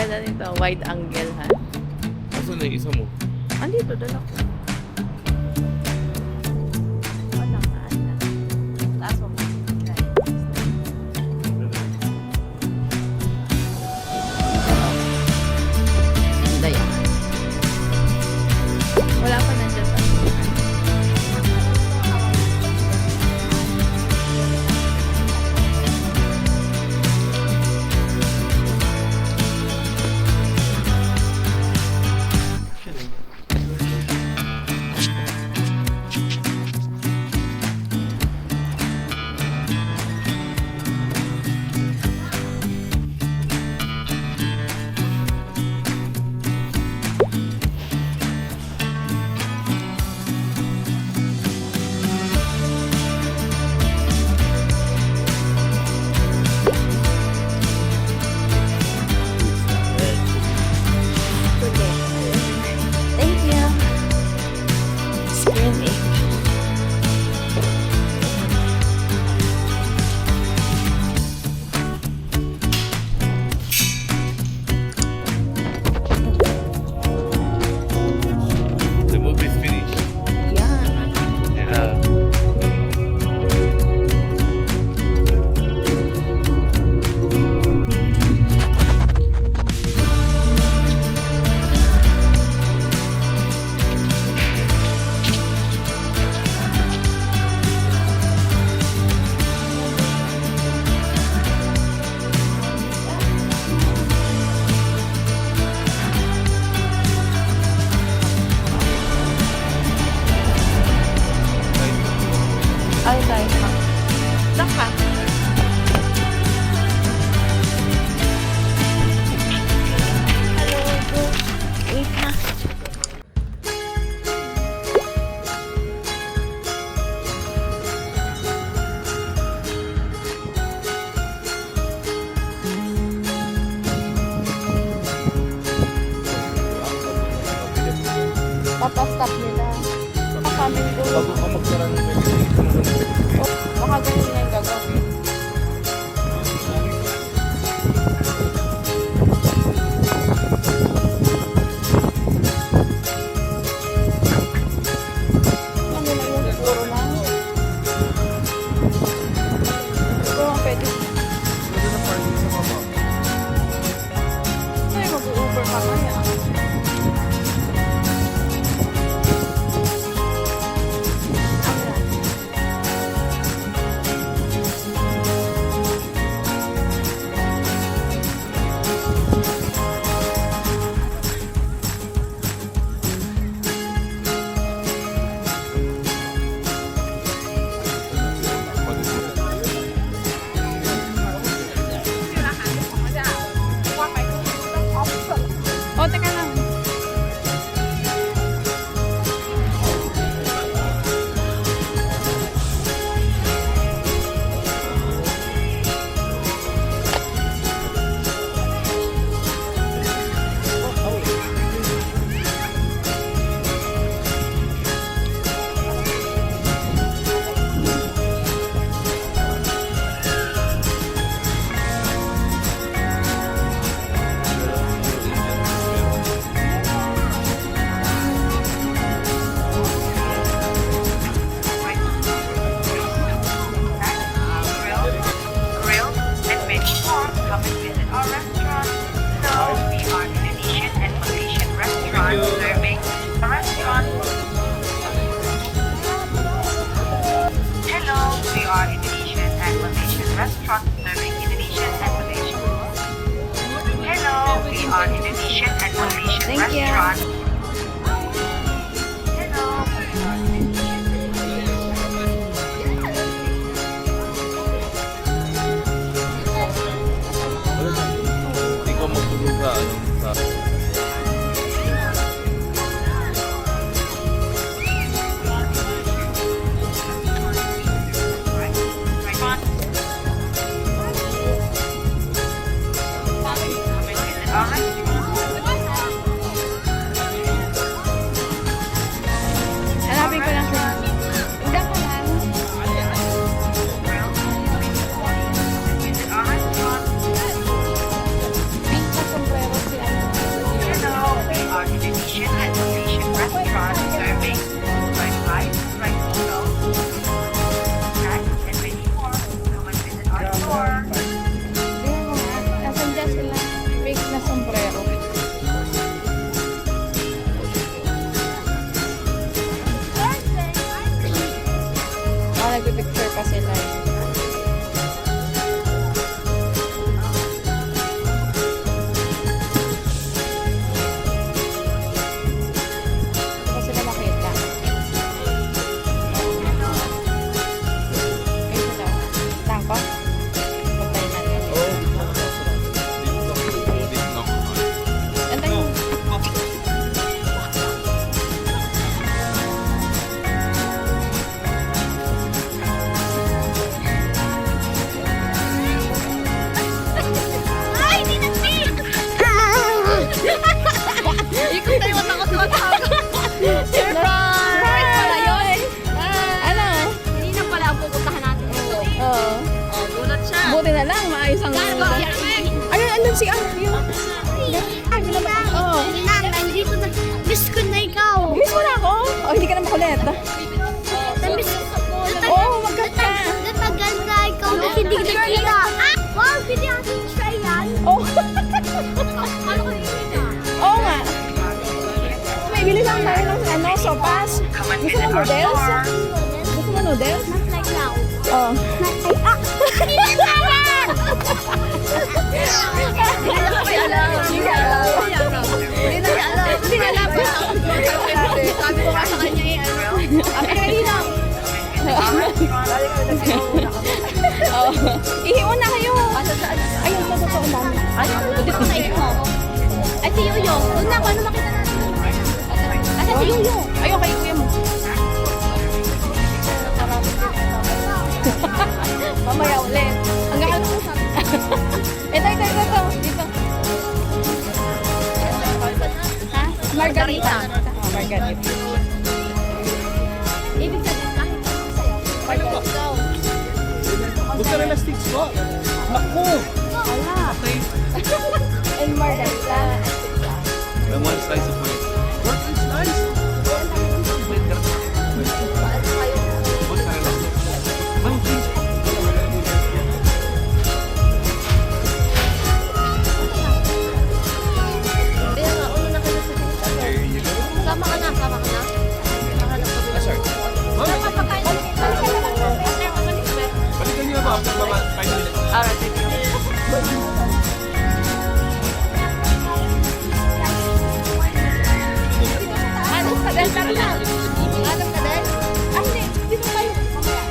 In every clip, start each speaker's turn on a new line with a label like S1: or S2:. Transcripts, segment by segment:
S1: ganda nito. Wide angle, ha?
S2: Asan na yung isa mo?
S1: Andito, dala ko. Wala ka, ala. Taas mo. Ganda yan. Wala pa nandiyan pa. Thank you. Screen it.
S2: The movie is finished.
S1: Yan.
S2: Yeah.
S1: Ay, dahil pa. Saka. Hello, go. Wait na. Papastop nila. Pakaming
S2: Bago
S1: dulo.
S2: ka magsara ng pwede.
S1: Baka ganun na yung gagawin. Ano na yun? Siguro na. Siguro nga pwede.
S2: Pwede na parking sa baba.
S1: Ay, mag-u-Uber ka kaya. O, teka lang.
S3: Grill and many more. Come and visit our restaurant. So we are Indonesian and Malaysian restaurant serving a restaurant. Hello, we are Indonesian and Malaysian restaurant serving Indonesian and Malaysian. Hello, we are Indonesian and Malaysian
S1: Thank you.
S3: restaurant. Hello.
S2: Hindi ka magtulog sa sa
S3: Come and visit our restaurant.
S1: lang, maayos ang ayun, andun si Arvio. Oo.
S4: Nandito na. Miss ko na ikaw.
S1: Miss mo na ako? Oh, hindi ka na makulit.
S4: Na-miss
S1: Oo, magkat ka.
S4: Natagal na ikaw na hindi nakita. Wow, hindi ating try yan.
S1: Oh.
S4: Ano ko nakikita?
S1: Oo nga. May bili lang tayo ng ano, sopas.
S3: Come and
S1: Gusto
S3: visit
S1: mo
S3: our
S1: noodles?
S3: store.
S1: Gusto mo noodles?
S4: Not like now.
S1: Oo.
S4: Sabi ko nga sa kanya eh.
S1: Oo. Ihiwan na kayo. Ayun, totoo lang.
S4: Ay, si Yoyo. Doon na, paano makita natin? Asa si Yoyo?
S1: Ayun, kay kuya mo. Mamaya ulit. Hanggang ano ko sabi? Ito. Dito. Ha? Margarita. Oh, margarita.
S4: Ibig sabihin, kahit ano sa'yo.
S1: Margarita.
S2: Mozzarella sticks po. Naku!
S1: Wala. And margarita.
S2: And one slice of bread. One slice? Mozzarella sticks. Ano, please?
S4: Kaya nga, uno na kayo sa tinita.
S2: There you go.
S4: Sama ka na. Mahanap ko
S2: Ah, sorry. Ma'am,
S4: Napapakain ko.
S2: balikan niyo ba after mga 5 minutes?
S1: Alright, thank you. Anong kadal? Tara na.
S4: Anong kadal?
S1: Ah, hindi. Dito tayo. Mamaya.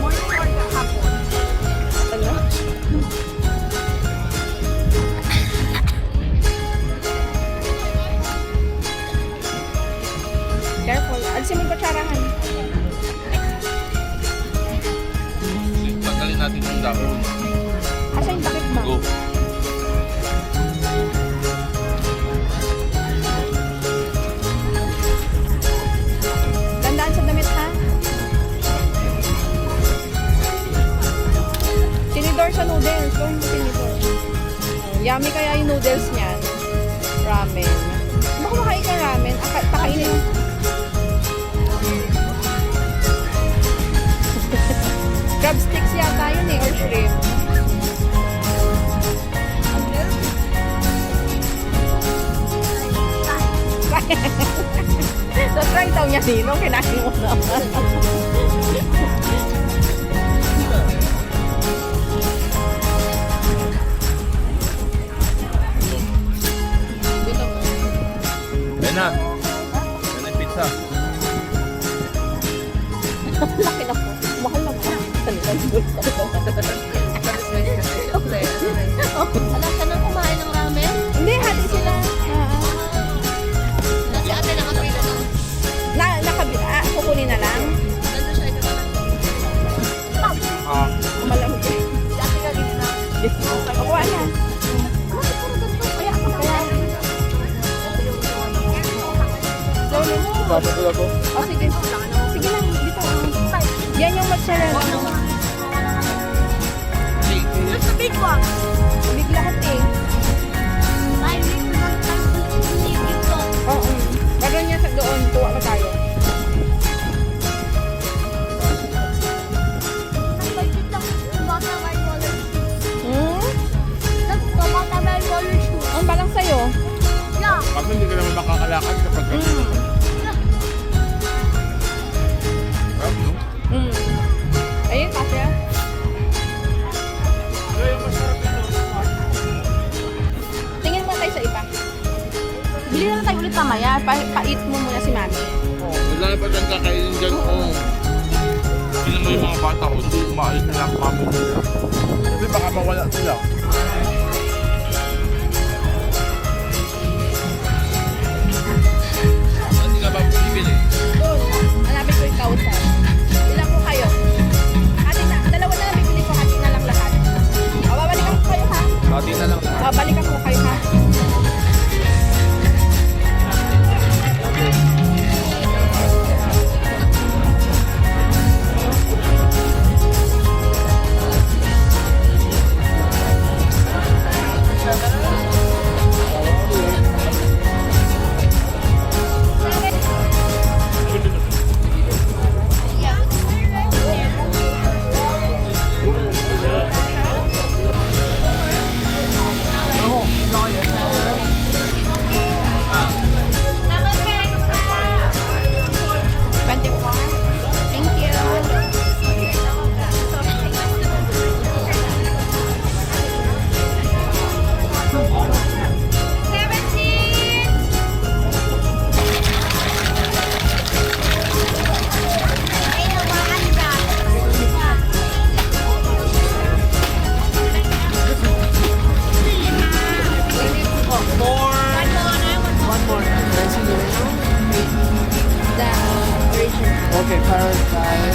S1: Morning or hapon? Careful. Alisin mo yung kutsarahan.
S2: Tanggalin natin yung dahon.
S1: Asa yung takip mo?
S2: Go.
S1: Dandaan sa damit, ha? Tinidor sa noodles. Gawin mo tinidor. Yummy kaya yung noodles niyan. Ramen. Baka kumakain ka ramen. Pakainin mo. Crab sticks yata yun eh, or shrimp. So, try daw niya Ninong, kinain mo naman.
S2: Yan na. Yan ang pizza.
S1: Laki na po. Mahal na po.
S4: Alam ka nang kumain ng ramen?
S1: Hindi, hati sila.
S4: Kasi ate nakapila na.
S1: Kukunin na lang.
S4: Nandun siya ito na.
S2: Ah.
S1: Malamig eh.
S4: Si ate nga gini na.
S1: Kukuha na.
S4: Kaya ako na.
S1: Gawin mo.
S2: Papagod ako.
S1: Oh, sige. Sige lang. Dito. Yan yung mozzarella.
S4: Just a big one.
S1: Big lahat eh.
S4: Ay, wait ko lang tayo. Sinigit ko.
S1: Oo. Bago niya sa doon. Kuha pa tayo.
S4: Nagpagkit lang yung bata may roller shoes.
S1: Hmm?
S4: Bata may roller shoes.
S1: Ang balang sa'yo?
S4: Yeah.
S2: Kasi hindi ka naman makakalakad kapag
S1: Hmm. Hmm. Ayun, kasi ah. Tingin mo tayo sa iba. Bili lang tayo ulit mamaya. Pait mo muna si Mami.
S2: wala pa dyan kakainin dyan. Hindi mo yung mga bata kung hindi umaayos na lang kami nila. Kasi baka mawala sila. Hindi ka ba bumibili?
S1: Doon. Hanapin ko yung kausan. Ilan po kayo? Hati na. Dalawa na lang bibili ko. Hati na lang lahat. O, babalikan ko kayo ha.
S2: Pati na lang.
S1: Babalikan ko kayo ha.
S2: Okay, first,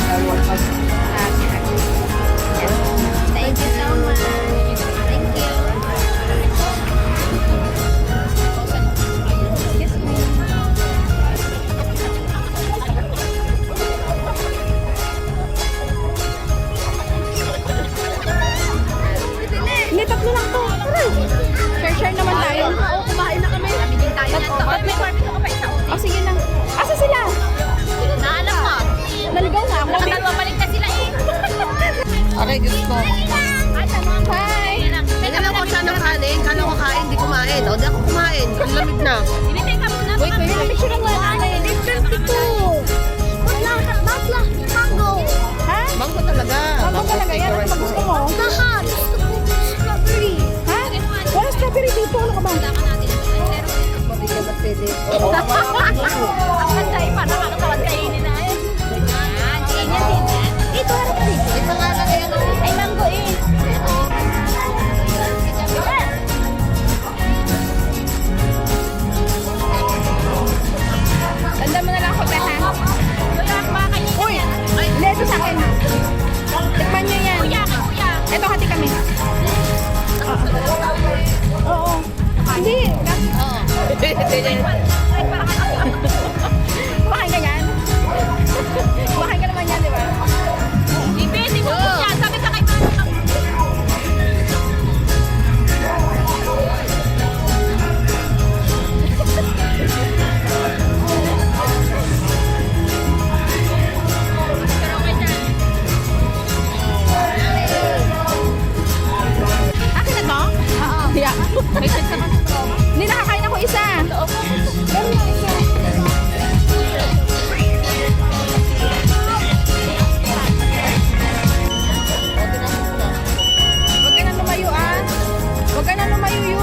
S2: everyone has
S4: Thank you so much. Thank you.
S1: Hindi, tatlo lang to. Share naman tayo.
S4: Oo, kumain na kami. Kami din tayo. Ba't may barbecue ka pa isa?
S1: Oh, sige na. Asa sila?
S4: Naalam mo.
S1: Naligaw nga ako.
S4: Nakadalwa balik na sila eh.
S5: Okay, gusto ko.
S1: Hi!
S5: Tingnan ko siya ng kanin. Kala ko kain, di kumain. O, di ako kumain. Ang lamig na.
S4: Inintay ka muna.
S1: Wait, picture lang natin.
S4: 32. Bakla. Mango.
S1: Ha?
S5: Mango talaga.
S1: Ano talaga yan? Ano ba gusto mo?
S4: Lahat. Gusto ko strawberry.
S1: Ha? Wala strawberry dito. Ano ka ba?
S5: Hindi ka ba't pwede?
S4: Ang ganda eh. Parang ano tawag kainin na eh. Yan. Ganyan din. Ito harap ka dito.
S5: Ito nga lang yan.
S4: Ay, mango eh.
S1: Tanda mo na lang ako, Beha. Uy! Hindi, ito sa akin. Tikman nyo yan.
S4: Kuya.
S1: Ito, hati kami. Oo. Hindi. Kumakain ka yan? Kumakain ka naman yan, di ba?
S4: Hindi mo siya. Sabi sa kay Mama.
S1: Akin na to? Oo. Yeah. Hindi, nakakain ako isa. Meron lang isa. Huwag ka na lumayo, ah. Huwag ka na lumayo, yu.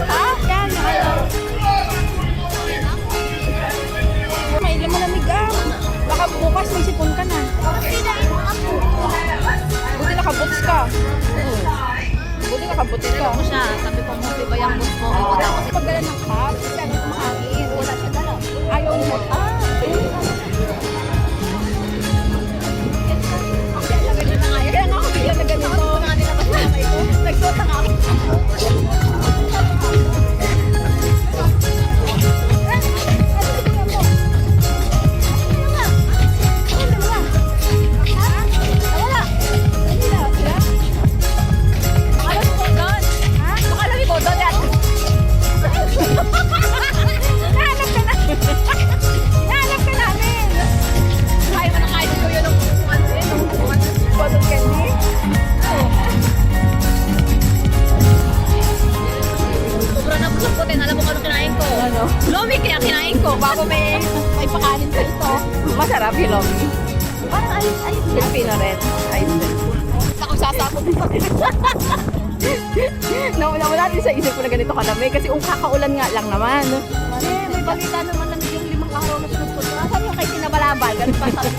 S1: Ha? Yan, may malamig ah. Baka bukas may sipon ka na. Buti nakabuts ka. Buti nakabuts ka.
S4: Ako siya. Sabi ko, hindi ba yung boss mo? Wala ko.
S1: Pagdala ng cup, kasi ano kumakain. Wala siya dala. Ayaw mo. Kaya nga ako bigla na ganito. Nagsuot na nga ako. Nahanap ka namin.
S4: Kaya mo na kahit ko yun ang
S1: Cotton candy.
S4: sobrang nabusog ko. Alam mo kung ano kinain ko?
S1: Ano?
S4: Lomi kaya kinain ko. Bago may pakanin sa ito.
S1: Masarap yung lomi.
S4: Parang ayos.
S1: Filipino red. Ayos din.
S4: Ako sasakot dito.
S1: Nawala natin sa isip ko na ganito kalamig kasi kakaulan nga lang naman.
S4: May balita naman na yung 5 araw na sunod-sunod. Asan yung kay Tinabalabal? Ganun pa sabi.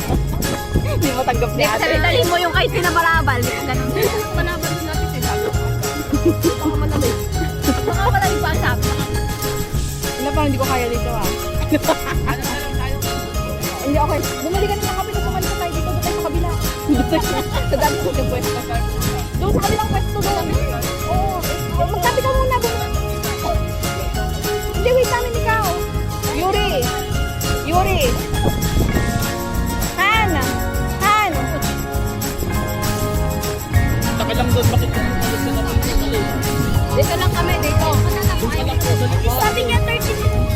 S1: Hindi mo tanggap ni ate.
S4: Dali mo yung kay Tinabalabal. Ganun. Balabal din natin sila. Baka malamig. Baka malamig pa sabi.
S1: Ano parang hindi ko kaya dito ah. Hindi okay. Bumali ka na ng kape na sumali ka tayo dito. Doon tayo sa kabila. Sa dami ko yung pwesto. Doon sa kabilang pwesto doon. Oo. Magkape ka muna. Hindi, wait namin ikaw. Yuri. Han.
S2: Takilang doon, bakit ka ulit ka natin
S4: Dito lang kami, dito. Sabi niya 30 minutes.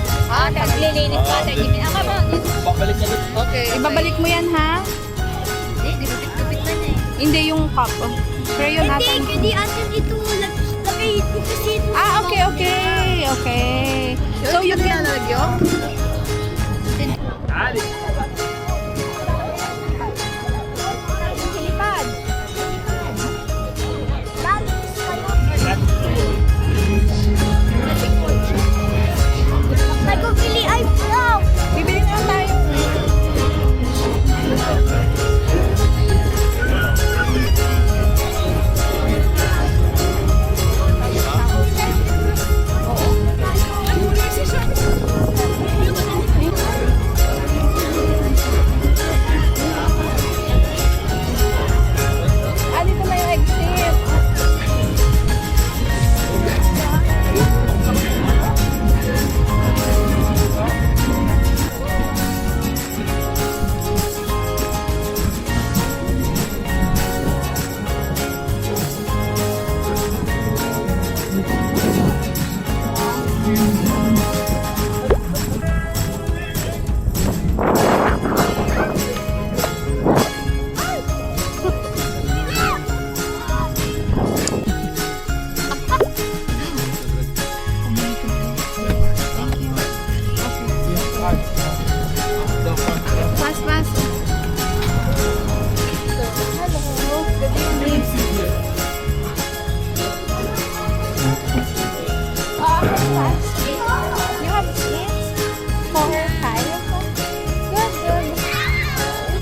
S4: Naglilinis pa, 30 minutes. Ako ba?
S2: Babalik ka doon.
S5: Okay.
S1: Ibabalik mo yan ha?
S4: Hindi, dupit-dupit na niya eh.
S1: Hindi yung cup. Pero yun natin.
S4: Hindi atin dito. Lagay dito kasi ito.
S1: Ah, okay. So you can...
S5: Nalagyo?
S1: Silipad.
S4: Nagpili ay vlog.
S1: Bibili na lang tayo.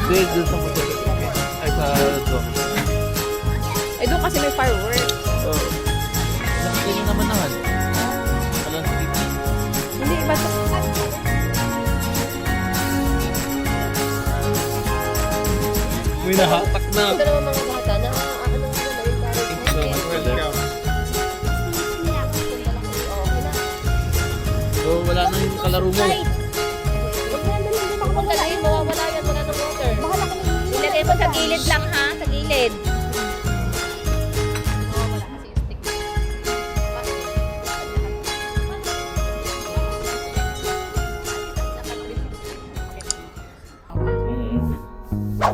S2: Hindi, doon sa hotel. Ay, sa doon.
S1: Eh, doon kasi may fireworks.
S2: Oo. Nakita niyo naman naman. Alam sa TV.
S1: Hindi, iba sa...
S2: May nahatak na.
S5: Ito naman mga bata na ano na yung direct na
S2: So, wala na yung kalaro mo.
S5: Huwag mo yan, dali, hindi makapagdala yun. Mawawala yan, wala ng water.
S1: Bahala ka na.
S4: Ilagay mo sa gilid lang ha, sa gilid.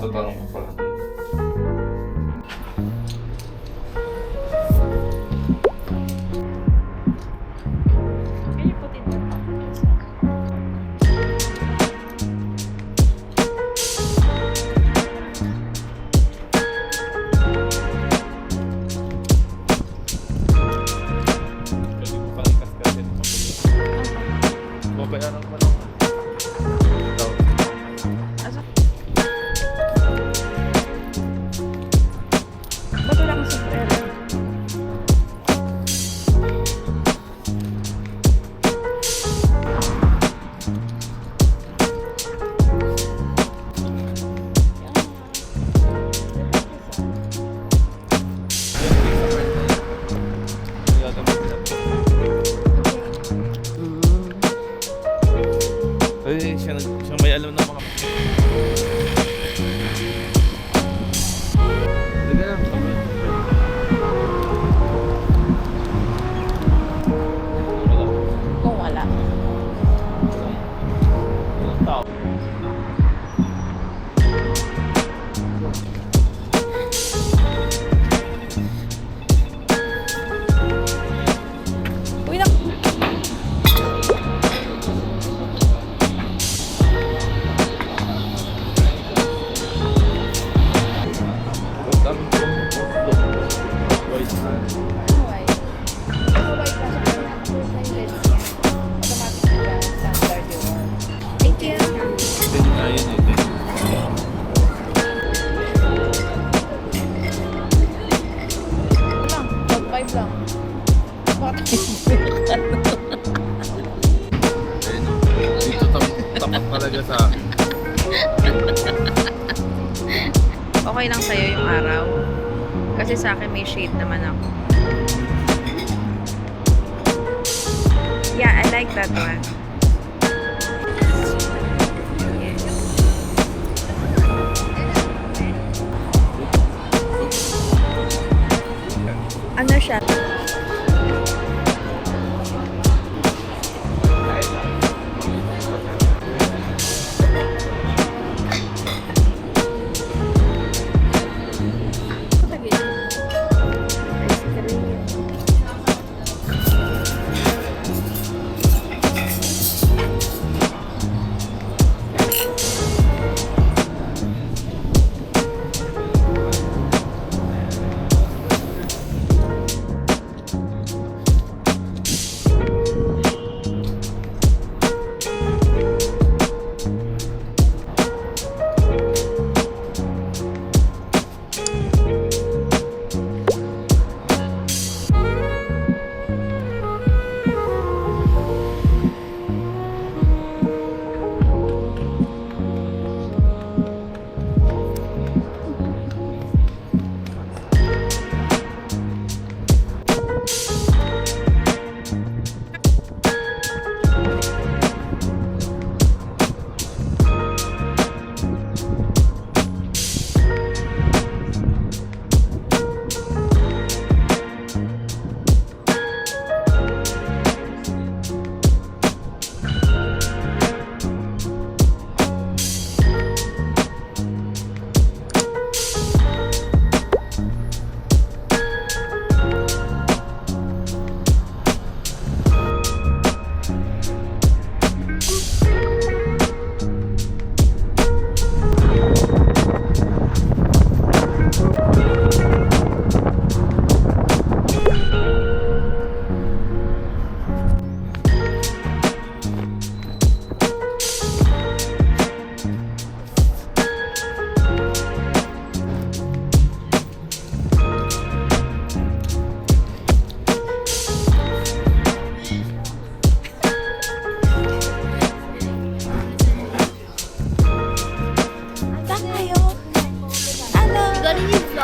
S2: Tatanong ko pala.
S1: Can you put it in the
S2: Babayaran ko lang.
S1: Ba't wala kang sombrero?
S2: Ay, siya may alam ng mga... Hindi na.
S1: Kung wala.
S2: Walang tao.
S1: Uy, nak...
S4: Thank you.
S1: lang, 5 lang.
S2: Dito tapat talaga sa akin.
S4: Okay lang sa'yo yung araw. Kasi sa akin may shade naman ako. Yeah, I like that one. Yes. Ano siya?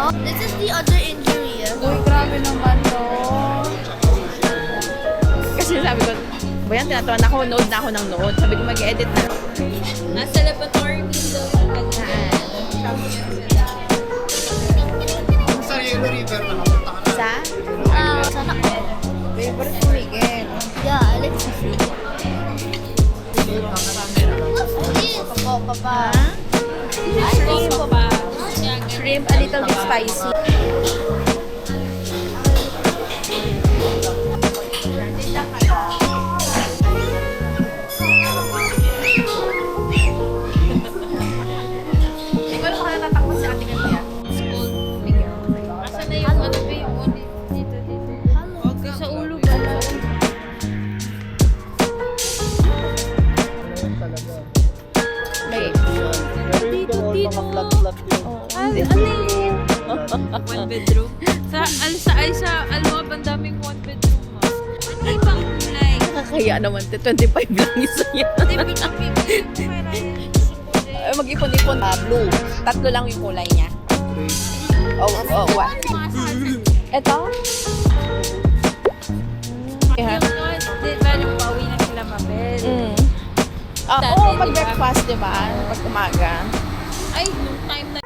S4: This is the other injury.
S1: Uy, grabe naman to. Kasi sabi ko, ba yan, tinatawa na ako, nood na ako ng nood. Sabi ko, mag-edit na.
S4: Nasa laboratory window yung ganyan.
S6: Sa Yellow River, nakapunta ka na.
S1: Sa?
S4: Sana ko.
S1: Favorite ni Miguel.
S4: Yeah, let's see.
S1: Ha? Shrimp, a little bit spicy. Hindi ko alam kung natatakot si Ate Gantia.
S4: Asan na yung ano ba yung ulit? Dito. Sa ulo ba?
S1: May,
S6: Dito, mga
S4: Ano yun? One bedroom? Sa Alwab, ang daming one bedroom mo. Ano yung pang kulay?
S1: nakakaya naman. 25 lang isa yan. Ay, mag-ipon-ipon. Blue. 3 lang yung kulay niya. What? Ito? Yeah.
S4: Di ba nung pauwi na sila Mabel?
S1: Oo, pag breakfast, di ba? Pag umaga.
S4: Ay, nung time na